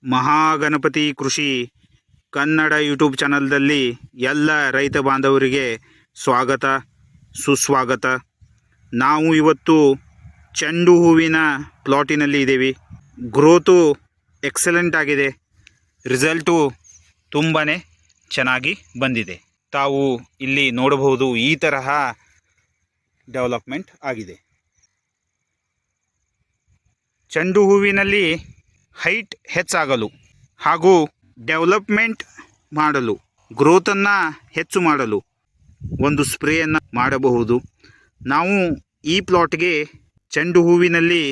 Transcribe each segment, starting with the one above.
ಮಹಾಗಣಪತಿ ಕೃಷಿ ಕನ್ನಡ ಯೂಟ್ಯೂಬ್ ಚಾನಲ್ದಲ್ಲಿ ಎಲ್ಲ ರೈತ ಬಾಂಧವರಿಗೆ ಸ್ವಾಗತ ಸುಸ್ವಾಗತ. ನಾವು ಇವತ್ತು ಚೆಂಡು ಹೂವಿನ ಪ್ಲಾಟಿನಲ್ಲಿ ಇದ್ದೀವಿ. ಗ್ರೋತು ಎಕ್ಸಲೆಂಟ್ ಆಗಿದೆ, ರಿಸಲ್ಟು ತುಂಬಾ ಚೆನ್ನಾಗಿ ಬಂದಿದೆ. ತಾವು ಇಲ್ಲಿ ನೋಡಬಹುದು, ಈ ತರಹ ಡೆವಲಪ್ಮೆಂಟ್ ಆಗಿದೆ. ಚೆಂಡು ಹೂವಿನಲ್ಲಿ ಹೈಟ್ ಹೆಚ್ಚಾಗಲು ಹಾಗೂ ಡೆವಲಪ್ಮೆಂಟ್ ಮಾಡಲು, ಗ್ರೋತನ್ನು ಹೆಚ್ಚು ಮಾಡಲು ಒಂದು ಸ್ಪ್ರೇಯನ್ನು ಮಾಡಬಹುದು. ನಾವು ಈ ಪ್ಲಾಟ್ಗೆ ಚೆಂಡು ಹೂವಿನಲ್ಲಿ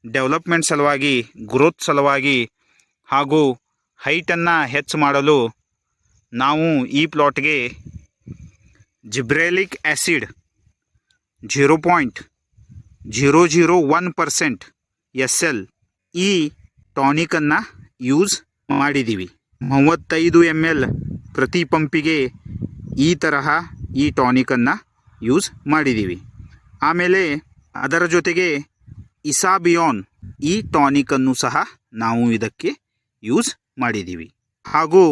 ಡೆವಲಪ್ಮೆಂಟ್ ಸಲುವಾಗಿ, ಗ್ರೋತ್ ಸಲುವಾಗಿ ಹಾಗೂ ಹೈಟನ್ನು ಹೆಚ್ಚು ಮಾಡಲು ನಾವು ಈ ಪ್ಲಾಟ್ಗೆ ಜಿಬ್ರೆಲಿಕ್ ಆ್ಯಸಿಡ್ 0.001% SL ಈ ಟಾನಿಕನ್ನು ಯೂಸ್ ಮಾಡಿದ್ದೀವಿ. 35 ml ಪ್ರತಿ ಪಂಪಿಗೆ ಈ ತರಹ ಈ ಟಾನಿಕನ್ನು ಯೂಸ್ ಮಾಡಿದ್ದೀವಿ. ಆಮೇಲೆ ಅದರ ಜೊತೆಗೆ ಇಸಾಬಿಯಾನ್ ಈ ಟಾನಿಕನ್ನು ಸಹ ನಾವು ಇದಕ್ಕೆ ಯೂಸ್ ಮಾಡಿದ್ದೀವಿ. ಹಾಗೂ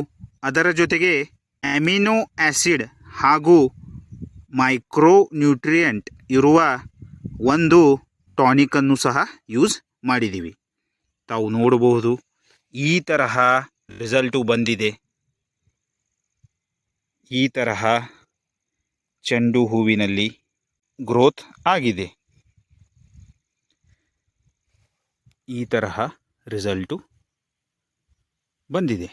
ಅದರ ಜೊತೆಗೆ ಅಮಿನೋ ಆ್ಯಸಿಡ್ ಹಾಗೂ ಮೈಕ್ರೋ ನ್ಯೂಟ್ರಿಯೆಂಟ್ ಇರುವ ಒಂದು ಟಾನಿಕನ್ನು ಸಹ ಯೂಸ್ ಮಾಡಿದ್ದೀವಿ. ತಾವು ನೋಡಬಹುದು, ಈ ತರಹ ರಿಸಲ್ಟು ಬಂದಿದೆ. ಈ ತರಹ ಚೆಂಡು ಹೂವಿನಲ್ಲಿ ಗ್ರೋತ್ ಆಗಿದೆ. ಈ ತರಹ ರಿಸಲ್ಟು ಬಂದಿದೆ.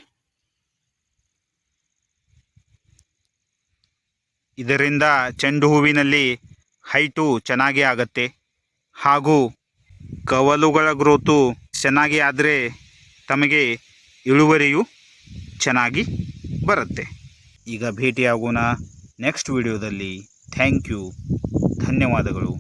ಇದರಿಂದ ಚೆಂಡು ಹೂವಿನಲ್ಲಿ ಹೈಟು ಚೆನ್ನಾಗಿ ಆಗತ್ತೆ ಹಾಗೂ ಕವಲುಗಳ ಗ್ರೋತು ಚೆನ್ನಾಗಿ ಆದರೆ ತಮಗೆ ಇಳುವರಿಯು ಚೆನ್ನಾಗಿ ಬರುತ್ತೆ. ಈಗ ಭೇಟಿಯಾಗೋಣ ನೆಕ್ಸ್ಟ್ ವಿಡಿಯೋದಲ್ಲಿ. ಥ್ಯಾಂಕ್ ಯು, ಧನ್ಯವಾದಗಳು.